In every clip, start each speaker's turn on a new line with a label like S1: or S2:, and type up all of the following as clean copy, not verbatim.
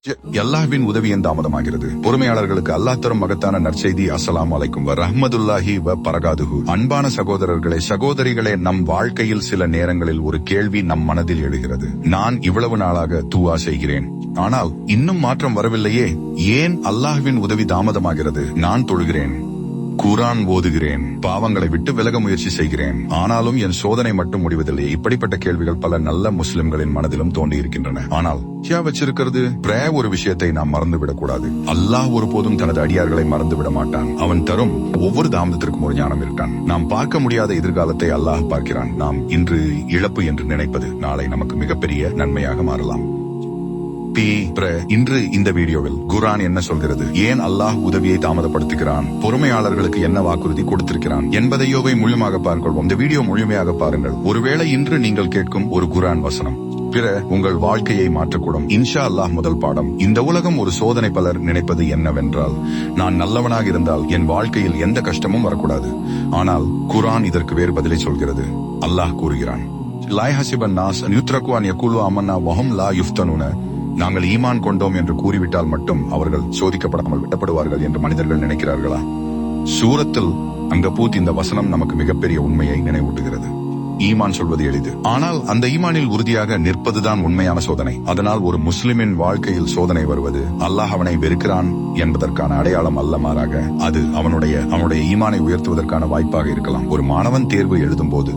S1: அல்லாஹ்வின் உதவியின் தாமதமாகிறது. பொறுமையாளர்களுக்கு அல்லாஹ் தரும் மகத்தான நற்செய்தி. அஸ்ஸலாமு அலைக்கும் வ ரஹ்மத்துல்லாஹி வ பரகாதுஹு. அன்பான சகோதரர்களே, சகோதரிகளே, நம் வாழ்க்கையில் சில நேரங்களில் ஒரு கேள்வி நம் மனதில் எழுகிறது. நான் இவ்வளவு நாளாக துஆ செய்கிறேன், ஆனால் இன்னும் மாற்றம் வரவில்லையே. ஏன் அல்லாஹ்வின் உதவி தாமதமாகிறது? நான் தொழுகிறேன், குர்ஆன் ஓதுகிறேன், பாவங்களை விட்டு விலக முயற்சி செய்கிறேன், ஆனாலும் என் சோதனை மட்டும் முடிவதில்லை. இப்படிப்பட்ட கேள்விகள் பல நல்ல முஸ்லிம்களின் மனதிலும் தோன்றி இருக்கின்றன. ஆனால் வச்சிருக்கிறது ஒரு விஷயத்தை நாம் மறந்துவிடக் கூடாது. அல்லாஹ் ஒருபோதும் தனது அடியார்களை மறந்துவிட மாட்டான். அவன் தரும் ஒவ்வொரு தாமதத்திற்கும் ஒரு ஞானம் இருக்கான். நாம் பார்க்க முடியாத எதிர்காலத்தை அல்லாஹ் பார்க்கிறான். நாம் இன்று இழப்பு என்று நினைப்பது நாளை நமக்கு மிகப்பெரிய நன்மையாக மாறலாம். இன்று இந்த வீடியோவில் குர்ஆன் என்ன சொல்கிறது, ஏன் அல்லாஹ் உதவியை தாமதப்படுத்துகிறான், பொறுமையாளர்களுக்கு என்ன வாக்குறுதி கொடுத்திருக்கிறான் என்பதையோவை முழுமையாக பார்க்கொள்வோம். இந்த வீடியோ முழுமையாக பாருங்கள். ஒருவேளை இன்று நீங்கள் கேட்கும் ஒரு குர்ஆன் வசனம் உங்கள் வாழ்க்கையை மாற்றக்கூடும். இன்ஷா அல்லாஹ். முதல் பாடம். இந்த உலகம் ஒரு சோதனை. பலர் நினைப்பது என்னவென்றால், நான் நல்லவனாக இருந்தால் என் வாழ்க்கையில் எந்த கஷ்டமும் வரக்கூடாது. ஆனால் குர்ஆன் இதற்கு வேறு பதிலை சொல்கிறது. அல்லாஹ் கூறுகிறான், லாய் ஹசிபன் நாஸ் யுத்ரகு அன் யகூலு ஆமன்னா வஹும் லா யுஃப்தனூன. நாங்கள் ஈமான் கொண்டோம் என்று கூறிவிட்டால் மட்டும் அவர்கள் சோதிக்கப்படாமல் விடப்படுவார்கள் என்று மனிதர்கள் நினைக்கிறார்களா? சூரத்தில் அங்கபூத் இந்த வசனம் நமக்கு மிகப்பெரிய உண்மையை நினைவூட்டுகிறது. ஈமான் சொல்வது எளிது, ஆனால் அந்த ஈமானில் உறுதியாக நிற்பதுதான் உண்மையான சோதனை. அதனால் ஒரு முஸ்லிமின் வாழ்க்கையில் சோதனை வருவது அல்லாஹ் அவனை வெறுக்கிறான் என்பதற்கான அடையாளம் அல்ல, மாறாக அது அவனுடைய ஈமானை உயர்த்துவதற்கான வாய்ப்பாக இருக்கலாம். ஒரு மாணவன் தேர்வு எழுதும் போது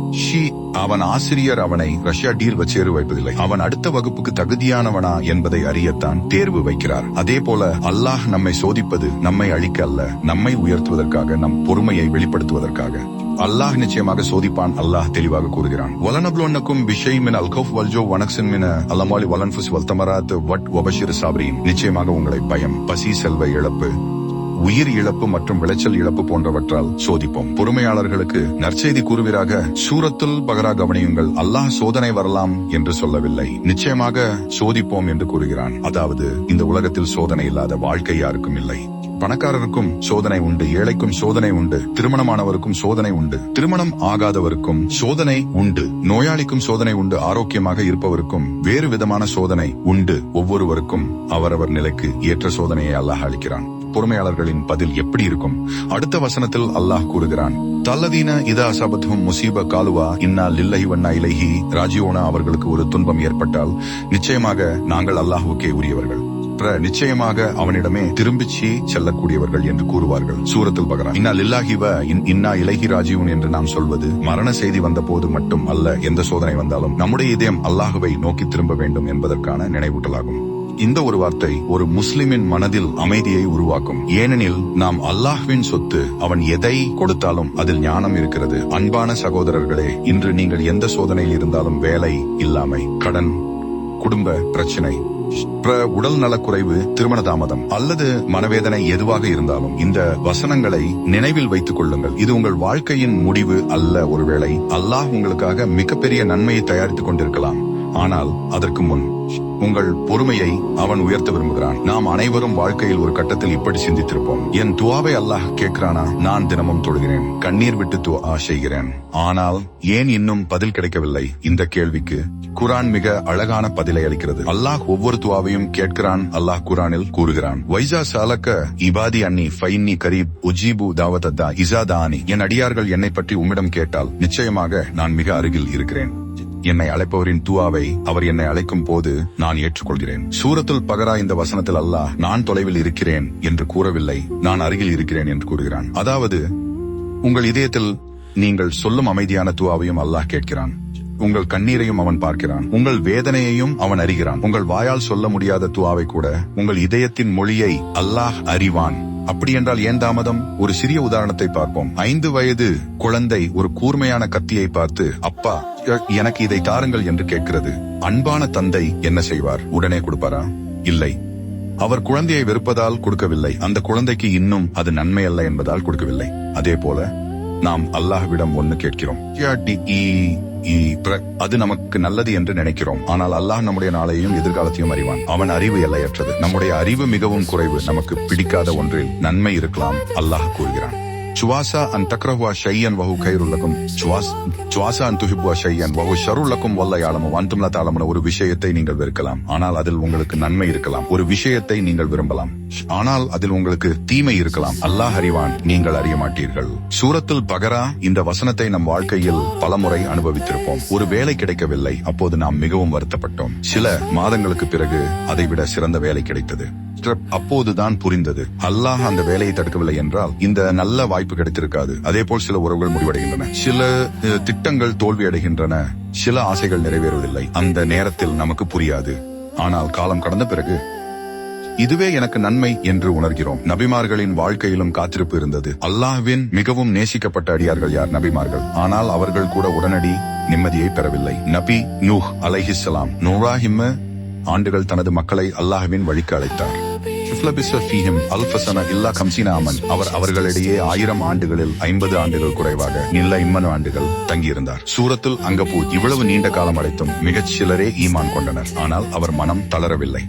S1: அவன் ஆசிரியர் அவனை ரஷ்யா டீல் வச்சேறு வைப்பதில்லை. அவன் அடுத்த வகுப்புக்கு தகுதியானவனா என்பதை அறியத்தான் தேர்வு வைக்கிறார். அதே போல அல்லாஹ் நம்மை சோதிப்பது நம்மை அழிக்க அல்ல, நம்மை உயர்த்துவதற்காக, நம் பொறுமையை வெளிப்படுத்துவதற்காக. அல்லாஹ் நிச்சயமாக சோதிப்பான். அல்லாஹ் தெளிவாக கூறுகிறான், வலனப்லுவன்னக்கும் பிஷைஇன் அல்கௌஃப் வல்ஜோ வனக்ஸின் மின அலம்வாலி வலன்ஃபுஸ் வல்தமராத் வட் வபஷிர் சாபிரீன். நிச்சயமாக உங்களை பயம், பசி, செல்வ இழப்பு, உயிர் இழப்பு மற்றும் விளைச்சல் இழப்பு போன்றவற்றால் சோதிப்போம். பொறுமையாளர்களுக்கு நற்செய்தி கூறுவீராக. சூரத்துல் பகரா கவனியுங்கள். அல்லாஹ் சோதனை வரலாம் என்று சொல்லவில்லை, நிச்சயமாக சோதிப்போம் என்று கூறுகிறான். அதாவது இந்த உலகத்தில் சோதனை இல்லாத வாழ்க்கை யாருக்கும் இல்லை. பணக்காரருக்கும் சோதனை உண்டு, ஏழைக்கும் சோதனை உண்டு, திருமணமானவருக்கும் சோதனை உண்டு, திருமணம் ஆகாதவருக்கும் சோதனை உண்டு, நோயாளிக்கும் சோதனை உண்டு, ஆரோக்கியமாக இருப்பவருக்கும் வேறு விதமான சோதனை உண்டு. ஒவ்வொருவருக்கும் அவரவர் நிலைக்கு ஏற்ற சோதனையை அல்லாஹ் அளிக்கிறான். பொறுமையாளர்களின் பதில் எப்படி இருக்கும்? அடுத்த வசனத்தில் அல்லாஹ் கூறுகிறான், தல்லதீன இதா அஸபத்ஹும் முஸீபா காலுவா இன்னா லில்லாஹி வன்னா இலைஹி ராஜிஊன. அவர்களுக்கு ஒரு துன்பம் ஏற்பட்டால் நிச்சயமாக நாங்கள் அல்லாஹ்வுக்கே உரியவர்கள், நிச்சயமாக அவனிடமே திரும்பிச்சு செல்லக்கூடியவர்கள் என்று கூறுவார்கள். சூரத்துல் பகரா. இன்னா லில்லாஹி வ இன்னா இலைஹி ராஜிஊன் என்று நாம் சொல்வது மரண செய்தி வந்த போது மட்டும் அல்ல, எந்த சோதனை வந்தாலும் நம்முடைய இதயம் அல்லாஹ்வை நோக்கி திரும்ப வேண்டும் என்பதற்கான நினைவூட்டலாகும். இந்த ஒரு வார்த்தை ஒரு முஸ்லிமின் மனதில் அமைதியை உருவாக்கும். ஏனெனில் நாம் அல்லாஹ்வின் சொத்து. அவன் எதை கொடுத்தாலும் அதில் ஞானம் இருக்கிறது. அன்பான சகோதரர்களே, இன்று நீங்கள் எந்த சோதனையில் இருந்தாலும், வேலை இல்லாமை, கடன், குடும்ப பிரச்சனை, உடல் நலக்குறைவு, திருமண தாமதம் அல்லது மனவேதனை எதுவாக இருந்தாலும் இந்த வசனங்களை நினைவில் வைத்துக் கொள்ளுங்கள். இது உங்கள் வாழ்க்கையின் முடிவு அல்ல. ஒருவேளை அல்லாஹ் உங்களுக்காக மிகப்பெரிய நன்மையை தயாரித்துக் கொண்டிருக்கலாம், ஆனால் அதற்கு முன் உங்கள் பொறுமையை அவன் உயர்த்த விரும்புகிறான். நாம் அனைவரும் வாழ்க்கையில் ஒரு கட்டத்தில் இப்படி சிந்தித்திருப்போம், என் துஆவை அல்லாஹ் கேட்கிறானா? நான் தினமும் தொழுகிறேன், கண்ணீர் விட்டு துஆ செய்கிறேன், ஆனால் ஏன் இன்னும் பதில் கிடைக்கவில்லை? இந்த கேள்விக்கு குர்ஆன் மிக அழகான பதிலை அளிக்கிறது. அல்லாஹ் ஒவ்வொரு துஆவையும் கேட்கிறான். அல்லாஹ் குர்ஆனில் கூறுகிறான், வைசா சாலக்க இபாதி அன்னி ஃபைன்னி கரீப் உஜீபு தாவதத்தா இசாதானி. என் அடியார்கள் என்னை பற்றி உம்மிடம் கேட்டால் நிச்சயமாக நான் மிக அருகில் இருக்கிறேன். என்னை அழைப்பவரின் துஆவை அவர் என்னை அழைக்கும் போது நான் ஏற்றுக்கொள்கிறேன். சூரத்துல் பகரா இந்த வசனத்தில் அல்லாஹ் நான் தொலைவில் இருக்கிறேன் என்று கூறவில்லை, நான் அருகில் இருக்கிறேன் என்று கூறுகிறான். அதாவது உங்கள் இதயத்தில் நீங்கள் சொல்லும் அமைதியான துஆவையும் அல்லாஹ் கேட்கிறான். உங்கள் கண்ணீரையும் அவன் பார்க்கிறான். உங்கள் வேதனையையும் அவன் அறிகிறான். உங்கள் வாயால் சொல்ல முடியாத துஆவை கூட உங்கள் இதயத்தின் மொழியை அல்லாஹ் அறிவான். அப்படி என்றால் ஏன் தாமதம்? ஒரு சிறிய உதாரணத்தை பார்ப்போம். 5 வயது குழந்தை ஒரு கூர்மையான கத்தியை பார்த்து, அப்பா எனக்கு இதை தாருங்கள் என்று கேட்கிறது. அன்பான தந்தை என்ன செய்வார்? உடனே கொடுப்பாரா? இல்லை. அவர் குழந்தையை வெறுப்பதால் கொடுக்கவில்லை, அந்த குழந்தைக்கு இன்னும் அது நன்மை அல்ல என்பதால் கொடுக்கவில்லை. அதே போல நாம் அல்லாஹ்விடம் ஒன்னு கேட்கிறோம், அது நமக்கு நல்லது என்று நினைக்கிறோம். ஆனால் அல்லாஹ் நம்முடைய நாளையும் எதிர்காலத்தையும் அறிவான். அவன் அறிவு எல்லையற்றது. நம்முடைய அறிவு மிகவும் குறைவு. நமக்கு பிடிக்காத ஒன்றில் நன்மை இருக்கலாம், அல்லாஹ் கூறுகிறான். சுவாசா அன் தக்ரஹுவா ஷையன் வஹு கைருல் லக்கும் சுவாசா அன் துஹிப்புவா ஷையன் வஹு ஷருல் லக்கும் வல்ல யாலமும் அன்தும் லா தஅலமுன. ஒரு விஷயத்தை நீங்கள் வெறுக்கலாம், ஆனால் அதில் உங்களுக்கு நன்மை இருக்கலாம். ஒரு விஷயத்தை நீங்கள் விரும்பலாம், ஆனால் அதில் உங்களுக்கு தீமை இருக்கலாம். அல்லாஹ் அறிவான், நீங்கள் அறிய மாட்டீர்கள். சூரத்துல் பகரா. இந்த வசனத்தை நம் வாழ்க்கையில் பலமுறை அனுபவித்திருப்போம். ஒரு வேலை கிடைக்கவில்லை, அப்போது நாம் மிகவும் வருத்தப்பட்டோம். சில மாதங்களுக்கு பிறகு அதைவிட சிறந்த வேலை கிடைத்தது. அப்போதுதான் புரிந்தது, அல்லாஹ் அந்த வேலையை தடுக்கவில்லை என்றால் இந்த நல்ல வாய்ப்பு கிடைத்திருக்காது. அதே போல் சில உறவுகள் முடிவடைகின்றன, சில திட்டங்கள் தோல்வி அடைகின்றன, சில ஆசைகள் நிறைவேறுவதில்லை. அந்த நேரத்தில் நமக்கு புரியாது. ஆனால் காலம் கடந்த பிறகு இதுவே எனக்கு நன்மை என்று உணர்கிறோம். நபிமார்களின் வாழ்க்கையிலும் காத்திருப்பு இருந்தது. அல்லாஹ்வின் மிகவும் நேசிக்கப்பட்ட அடியார்கள் யார்? நபிமார்கள். ஆனால் அவர்கள் கூட உடனடி நிம்மதியை பெறவில்லை. நபி நூஹ் அலைஹிஸ்ஸலாம் 100 ஆண்டுகள் தனது மக்களை அல்லாஹ்வின் வழிக்கு அழைத்தார். அவர் அவர்களிடையே 1000 ஆண்டுகளில் 50 ஆண்டுகள் குறைவாக 50 ஆண்டுகள் தங்கியிருந்தார். சூரத்துல் அங்கபூத். இவ்வளவு நீண்ட காலம் அடைத்தும் மிகச் சிலரே ஈமான் கொண்டனர். ஆனால் அவர் மனம் தளரவில்லை.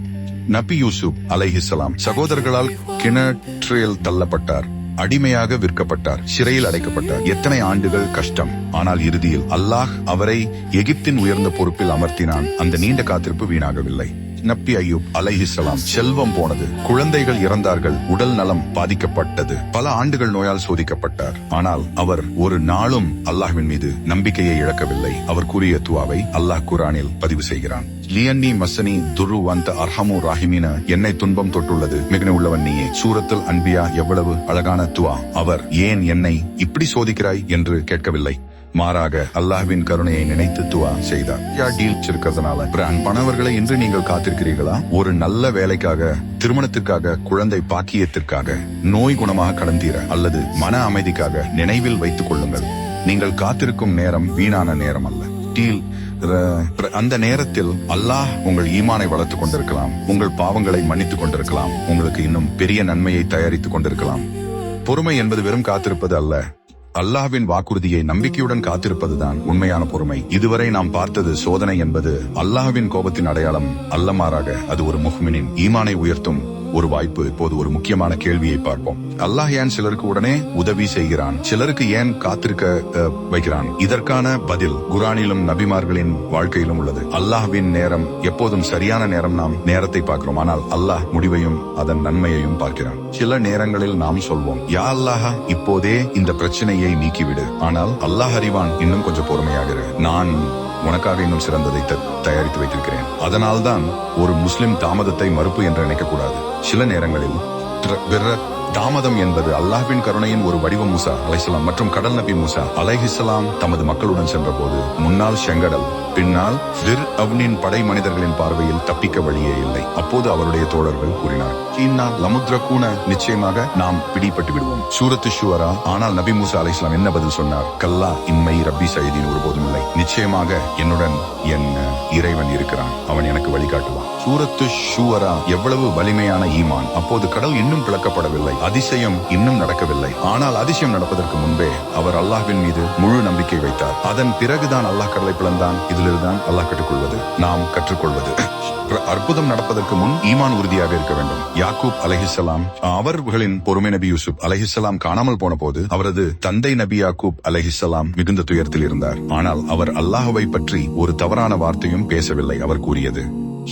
S1: நபி யூசுப் அலைஹிஸ்ஸலாம் சகோதரர்களால் கிணற்றில் தள்ளப்பட்டார், அடிமையாக விற்கப்பட்டார், சிறையில் அடைக்கப்பட்டார். எத்தனை ஆண்டுகள் கஷ்டம்! ஆனால் இறுதியில் அல்லாஹ் அவரை எகிப்தின் உயர்ந்த பொறுப்பில் அமர்த்தினான். அந்த நீண்ட காத்திருப்பு வீணாகவில்லை. நபி அய்யூப் அலைஹிஸ்ஸலாம் செல்வம் போனது, குழந்தைகள் இறந்தார்கள், உடல் நலம் பாதிக்கப்பட்டது, பல ஆண்டுகள் நோயால் சோதிக்கப்பட்டார். ஆனால் அவர் ஒரு நாளும் அல்லாஹ்வின் மீது நம்பிக்கையை இழக்கவில்லை. அவர் கூறிய துவாவை அல்லாஹ் குர்ஆனில் பதிவு செய்கிறான். லியன்னி மஸ்ஸனி துரு வந்த அர்ஹமு ராஹிமீன. என்னை துன்பம் தொட்டுள்ளது, மிகுன உள்ளவன் நீயே. சூரத்துல் அன்பியா. எவ்வளவு அழகான துவா! அவர் ஏன் என்னை இப்படி சோதிக்கிறாய் என்று கேட்கவில்லை, மாறாக அல்லாஹ்வின் கருணையை நினைத்து துவா செய்தார். இருக்கிறதுனால அன்பானவர்களை இன்று நீங்கள் காத்திருக்கிறீர்களா? ஒரு நல்ல வேலைக்காக, திருமணத்திற்காக, குழந்தை பாக்கியத்திற்காக, நோய் குணமாக கடந்தீர, அல்லது மன அமைதிக்காக நினைவில் வைத்துக் கொள்ளுங்கள், நீங்கள் காத்திருக்கும் நேரம் வீணான நேரம் அல்ல. அந்த நேரத்தில் அல்லாஹ் உங்கள் ஈமானை வளர்த்துக் கொண்டிருக்கலாம், உங்கள் பாவங்களை மன்னித்துக் கொண்டிருக்கலாம், உங்களுக்கு இன்னும் பெரிய நன்மையை தயாரித்துக் கொண்டிருக்கலாம். பொறுமை என்பது வெறும் காத்திருப்பது அல்ல, அல்லாஹ்வின் வாக்குறுதியை நம்பிக்கையுடன் காத்திருப்பதுதான் உண்மையான பொறுமை. இதுவரை நாம் பார்த்தது சோதனை என்பது அல்லாஹ்வின் கோபத்தின் அடையாளம் அல்ல, மாறாக அது ஒரு முஃமினின் ஈமானை உயர்த்தும் ஒரு வாய்ப்பு. இப்போது ஒரு முக்கியமான கேள்வியை பார்ப்போம். அல்லாஹ் ஏன் சிலருக்கு உடனே உதவி செய்கிறான், சிலருக்கு ஏன் காத்திருக்க வைக்கிறான்? இதற்கான பதில் குர்ஆனிலும் நபிமார்களின் வாழ்க்கையிலும் உள்ளது. அல்லாஹ்வின் நேரம் எப்போதும் சரியான நேரம். நாம் நேரத்தை பார்க்கிறோம், ஆனால் அல்லாஹ் முடிவையும் அதன் நன்மையையும் பார்க்கிறான். சில நேரங்களில் நாம் சொல்வோம், யா அல்லாஹ் இப்போதே இந்த பிரச்சனையை நீக்கிவிடு. ஆனால் அல்லாஹ் அறிவான், இன்னும் கொஞ்சம் பொறுமையாக இரு, நான் உனக்காக இன்னும் சிறந்ததை தயாரித்து வைத்திருக்கிறேன். அதனால்தான் ஒரு முஸ்லிம் தாமதத்தை மறுப்பு என்று நினைக்கக்கூடாது. சில நேரங்களில் தாமதம் என்பது அல்லாஹ்வின் கருணையின் ஒரு வடிவம். மூசா அலைஹிஸ்ஸலாம் மற்றும் கடல் நபி மூசா அலைஹிஸ்ஸலாம் தமது மக்களுடன் சென்ற போது முன்னால் செங்கடல், பின்னால் ஃபிர்அவ்னின் படை மனிதர்களின் பார்வையில் தப்பிக்க வழியே இல்லை. அப்போது அவருடைய தோழர்கள் கூறினார், நிச்சயமாக நாம் பிடிபட்டு விடுவோம். சூரத்து ஷுவரா. ஆனால் நபி மூசா அலைஹிஸ்ஸலாம் என்ன பதில் சொன்னார்? கல்லா இன்மை ரப்பி சயீதீன். ஒருபோதும் இல்லை, நிச்சயமாக என்னுடன் என் இறைவன் இருக்கிறான், அவன் எனக்கு வழிகாட்டுவான். சூரத்து ஷுவரா. எவ்வளவு வலிமையான ஈமான்! அப்போது கடல் இன்னும் பிளக்கப்படவில்லை, அதிசயம் இன்னும் நடக்கவில்லை. ஆனால் அதிசயம் நடப்பதற்கு முன்பே அவர் அல்லாஹ்வின் மீது முழு நம்பிக்கை வைத்தார். அதன் பிறகுதான் அல்லாஹ் கடலை பிளந்தான். இதிலிருந்தான் அல்லாஹ் கற்றுக்கொள்வது, நாம் கற்றுக்கொள்வது. அற்புதம் நடப்பதற்கு முன் ஈமான் உறுதியாக இருக்க வேண்டும். யாக்கூப் அலைஹிஸ்ஸலாம் அவர்களின் பொறுமை. நபி யூசுப் அலைஹிஸ்ஸலாம் காணாமல் போன போது அவரது தந்தை நபி யாக்கூப் அலைஹிஸ்ஸலாம் மிகுந்த துயரத்தில் இருந்தார். ஆனால் அவர் அல்லாஹ்வை பற்றி ஒரு தவறான வார்த்தையும் பேசவில்லை. அவர் கூறியது,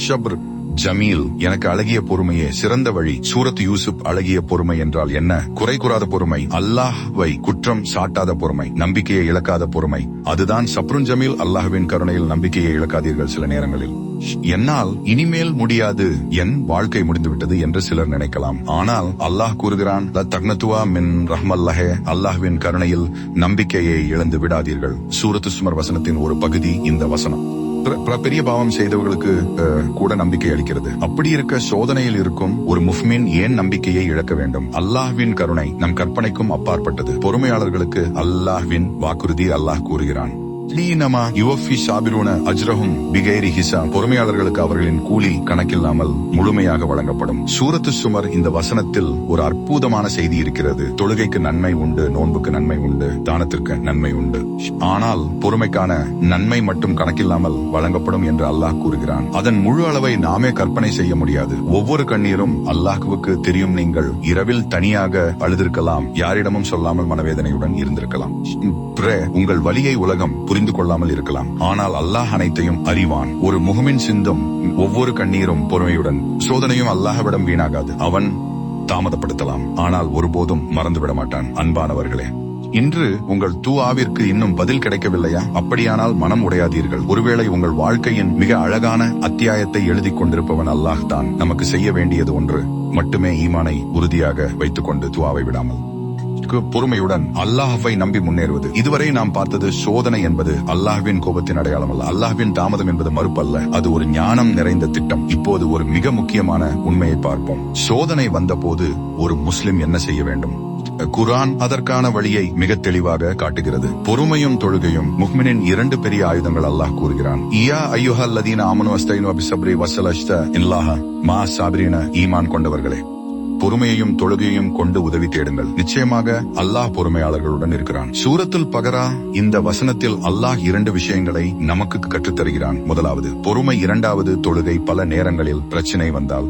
S1: ஷப்ர் ஜமீல், எனக்கு அழகிய பொறுமையே சிறந்த வழி. சூரத் யூசுப். அழகிய பொறுமை என்றால் என்ன? குறை கூறாத பொறுமை, அல்லாஹ்வை குற்றம் சாட்டாத பொறுமை, நம்பிக்கையை இழக்காத பொறுமை. அதுதான் சப்ருன் ஜமீல். அல்லாஹ்வின் கருணையில் நம்பிக்கையை இழக்காதீர்கள். சில நேரங்களில் என்னால் இனிமேல் முடியாது, என் வாழ்க்கை முடிந்துவிட்டது என்று சிலர் நினைக்கலாம். ஆனால் அல்லாஹ் கூறுகிறான், தக்னத்துவா மின் ரஹ்மல்லஹே, அல்லாஹ்வின் கருணையில் நம்பிக்கையை இழந்து விடாதீர்கள். சூரத்து சுமர் வசனத்தின் ஒரு பகுதி இந்த வசனம். பெரிய பாவம் செய்தவர்களுக்கு கூட நம்பிக்கை அளிக்கிறது. அப்படி இருக்க சோதனையில் இருக்கும் ஒரு முஃமின் ஏன் நம்பிக்கையை இழக்க வேண்டும்? அல்லாஹ்வின் கருணை நம் கற்பனைக்கும் அப்பாற்பட்டது. பொறுமையாளர்களுக்கு அல்லாஹ்வின் வாக்குறுதி. அல்லாஹ் கூறுகிறான், லீனமா யுவஃபி சாபிரூன அஜ்ரஹும் பிகைரி ஹிசாப். பொறுமையாளர்களுக்கு அவர்களின் கூலி கணக்கில்லாமல் முழுமையாக வழங்கப்படும். சூரத்து சுமர் இந்த வசனத்தில் ஒரு அற்புதமான செய்தி இருக்கிறது. தொழுகைக்கு நன்மை உண்டு, நோன்புக்கு நன்மை உண்டு, தானத்திற்கு நன்மை உண்டு. ஆனால் பொறுமைக்கான நன்மை மட்டும் கணக்கில்லாமல் வழங்கப்படும் என்று அல்லாஹ் கூறுகிறான். அதன் முழு அளவை நாமே கற்பனை செய்ய முடியாது. ஒவ்வொரு கண்ணீரும் அல்லாஹ்வுக்கு தெரியும். நீங்கள் இரவில் தனியாக அழுதிருக்கலாம், யாரிடமும் சொல்லாமல் மனவேதனையுடன் இருந்திருக்கலாம். உங்கள் வலியை உலகம் புரிந்து கொள்ளாமல் இருக்கலாம். ஆனால் அல்லாஹ் அனைத்தையும் அறிவான். ஒரு முஹ்மின் சிந்தும் ஒவ்வொரு கண்ணீரும் பொறுமையுடன். சோதனையும் அல்லாஹ்விடம் வீணாகாது. அவன் தாமதப்படுத்தலாம், ஆனால் ஒருபோதும் மறந்துவிட மாட்டான். அன்பானவர்களே, இன்று உங்கள் துஆவிற்கு இன்னும் பதில் கிடைக்கவில்லையா? அப்படியானால் மனம் உடையாதீர்கள். ஒருவேளை உங்கள் வாழ்க்கையின் மிக அழகான அத்தியாயத்தை எழுதி கொண்டிருப்பவன் அல்லாஹ் தான். நமக்கு செய்ய வேண்டியது ஒன்று மட்டுமே, ஈமானை உறுதியாக வைத்துக் கொண்டு துஆவை விடாமல் பொறுமையுடன் அல்லாஹ்வை நம்பி முன்னேறுவது. இதுவரை நாம் பார்த்தது சோதனை என்பது அல்லாஹ்வின் கோபத்தின் அடையாளம் அல்ல. அல்லாஹ்வின் தாமதம் என்பது மறுப்பல்ல, அது ஒரு ஞானம் நிறைந்த திட்டம். இப்போது ஒரு மிக முக்கியமான உண்மையை பார்ப்போம். சோதனை வந்தபோது ஒரு முஸ்லிம் என்ன செய்ய வேண்டும்? குர்ஆன் அதற்கான வழியை மிக தெளிவாக காட்டுகிறது. பொறுமையும் தொழுகையும் முஹ்மினின் 2 பெரிய ஆயுதங்கள் அல்லாஹ் கூறுகிறான். யா அய்யுஹல்லதீன ஆமனு வஸ்தைனு பிஸ்ஸப்ரி வஸ்ஸலஷ்த இன்லாஹ மா ஸாபிரீன. ஈமான் கொண்டவர்களே, பொறுமையையும் தொழுகையும் கொண்டு உதவி தேடுங்கள். நிச்சயமாக அல்லாஹ் பொறுமையாளர்களுடன் இருக்கிறான். சூரத்துல் பகரா இந்த வசனத்தில் அல்லாஹ் 2 விஷயங்களை நமக்கு கற்றுத்தருகிறான். முதலாவது பொறுமை, 2வது தொழுகை. பல நேரங்களில் பிரச்சனை வந்தால்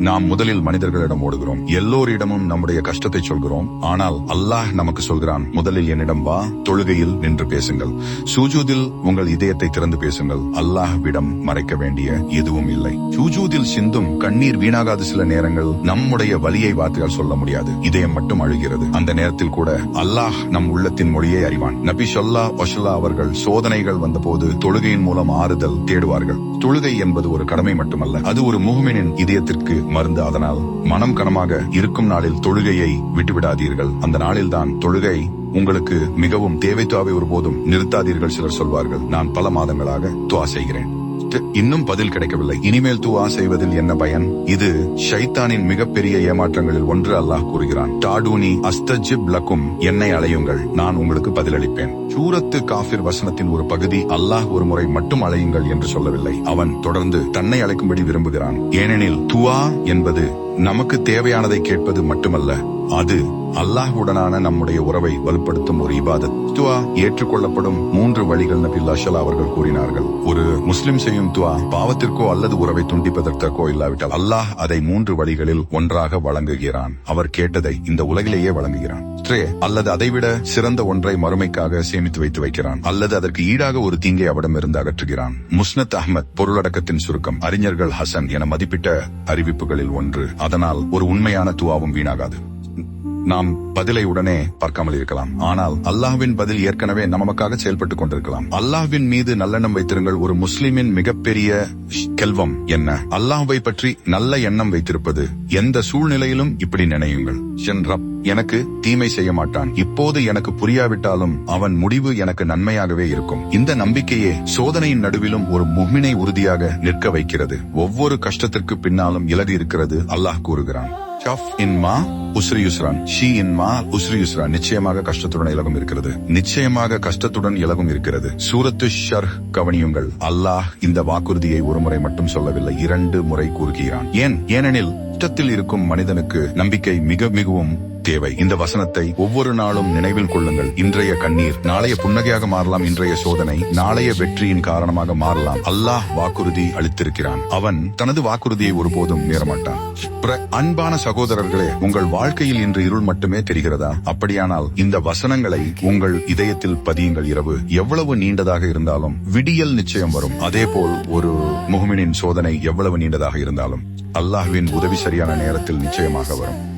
S1: நாம் முதலில் மனிதர்களிடம் ஓடுகிறோம். எல்லோரிடமும் நம்முடைய கஷ்டத்தை சொல்கிறோம். ஆனால் அல்லாஹ் நமக்கு சொல்கிறான், முதலில் என்னிடம் வா, தொழுகையில் நின்று பேசுங்கள், சுஜூதில் உங்கள் இதயத்தை திறந்து பேசுங்கள். அல்லாஹ்விடம் மறைக்க வேண்டிய எதுவும் இல்லை. சுஜூதில் சிந்தும் கண்ணீர் வீணாகாது. சில நேரங்கள் நம்முடைய வலியை வார்த்தையால் சொல்ல முடியாது, இதயம் மட்டும் அழுகிறது. அந்த நேரத்தில் கூட அல்லாஹ் நம் உள்ளத்தின் மொழியை அறிவான். நபி ஸல்லல்லாஹு அலைஹி வஸல்லம் அவர்கள் சோதனைகள் வந்தபோது தொழுகையின் மூலம் ஆறுதல் தேடுவார்கள். தொழுகை என்பது ஒரு கடமை மட்டுமல்ல, அது ஒரு முஹ்மினின் இதயத்திற்கு மருந்து. அதனால் மனம் கனமாக இருக்கும் நாளில் தொழுகையை விட்டுவிடாதீர்கள். அந்த நாளில்தான் தொழுகை உங்களுக்கு மிகவும் தேவை. துஆவை ஒருபோதும் நிறுத்தாதீர்கள். சிலர் சொல்வார்கள், நான் பல மாதங்களாக துஆ செய்கிறேன், இன்னும் பதில் கிடைக்கவில்லை, இனிமேல் துஆ செய்வதில் என்ன பயன்? இது ஷைத்தானின் மிகப்பெரிய ஏமாற்றங்களில் ஒன்று. அல்லாஹ் கூறுகிறான், தாடூனி அஸ்தஜிப் லக்கும். என்னை அழையுங்கள், நான் உங்களுக்கு பதிலளிப்பேன். சூரத்து காஃபிர் வசனத்தின் ஒரு பகுதி அல்லாஹ் ஒரு முறை மட்டும் அழையுங்கள் என்று சொல்லவில்லை. அவன் தொடர்ந்து தன்னை அழைக்கும்படி விரும்புகிறான். ஏனெனில் துஆ என்பது நமக்கு தேவையானதை கேட்பது மட்டுமல்ல, அது அல்லாஹ்வுடனான நம்முடைய உறவை வலுப்படுத்தும் ஒரு இபாதத். துஆ ஏற்றுக்கொள்ளப்படும் 3 வழிகள் நபி ஸல்லல்லாஹு அவர்கள் கூறினார்கள். ஒரு முஸ்லிம் செய்யும் துஆ பாவத்திற்கோ அல்லது உறவை துண்டிப்பதற்கோ இல்லாவிட்டால் அல்லாஹ் அதை 3 வழிகளில் ஒன்றாக வழங்குகிறான். அவர் கேட்டதை இந்த உலகிலேயே வழங்குகிறான். அல்லது அதைவிட சிறந்த ஒன்றை மறுமைக்காக சேமித்து வைத்து வைக்கிறான், அல்லது அதற்கு ஈடாக ஒரு தீங்கை அவடமிருந்து அகற்றுகிறான். முஸ்னத் அஹ்மத் பொருளடக்கத்தின் சுருக்கம். அறிஞர்கள் ஹசன் என மதிப்பிட்ட அறிவிப்புகளில் ஒன்று. அதனால் ஒரு உண்மையான துஆவும் வீணாகாது. நாம் பதிலை உடனே பார்க்காமல் இருக்கலாம், ஆனால் அல்லாஹ்வின் பதில் ஏற்கனவே நமக்காக செயல்பட்டுக் கொண்டிருக்கலாம். அல்லாஹ்வின் மீது நல்லெண்ணம் வைத்திருங்கள். ஒரு முஸ்லிமின் மிகப்பெரிய செல்வம் என்ன? அல்லாஹ்வை பற்றி நல்ல எண்ணம் வைத்திருப்பது. எந்த சூழ்நிலையிலும் இப்படி நினையுங்கள், என் ரப் எனக்கு தீமை செய்ய மாட்டான். இப்போது எனக்கு புரியாவிட்டாலும் அவன் முடிவு எனக்கு நன்மையாகவே இருக்கும். இந்த நம்பிக்கையே சோதனையின் நடுவிலும் ஒரு முஹ்மினை உறுதியாக நிற்க வைக்கிறது. ஒவ்வொரு கஷ்டத்திற்கு பின்னாலும் இலகு இருக்கிறது. அல்லாஹ் கூறுகிறான், நிச்சயமாக கஷ்டத்துடன் இலகும் இருக்கிறது. நிச்சயமாக கஷ்டத்துடன் இலகும் இருக்கிறது. சூரத்து ஷர்ஹ் கவனியுங்கள். அல்லாஹ் இந்த வாக்குறுதியை ஒரு முறை மட்டும் சொல்லவில்லை, 2 முறை கூறுகிறான். ஏனெனில் கஷ்டத்தில் இருக்கும் மனிதனுக்கு நம்பிக்கை மிகவும் தேவை. இந்த வசனத்தை ஒவ்வொரு நாளும் நினைவில் கொள்ளுங்கள். இன்றைய கண்ணீர் நாளைய புன்னகையாக மாறலாம். இன்றைய சோதனை நாளைய வெற்றியின் காரணமாக மாறலாம். அல்லாஹ் வாக்குறுதி அளித்திருக்கிறான். அவன் தனது வாக்குறுதியை ஒருபோதும் மீறமாட்டான். அன்பான சகோதரர்களே, உங்கள் வாழ்க்கையில் இன்று இருள் மட்டுமே தெரிகிறதா? அப்படியானால் இந்த வசனங்களை உங்கள் இதயத்தில் பதியுங்கள். இரவு எவ்வளவு நீண்டதாக இருந்தாலும் விடியல் நிச்சயம் வரும். அதேபோல் ஒரு முஹ்மினின் சோதனை எவ்வளவு நீண்டதாக இருந்தாலும் அல்லாஹ்வின் உதவி சரியான நேரத்தில் நிச்சயமாக வரும்.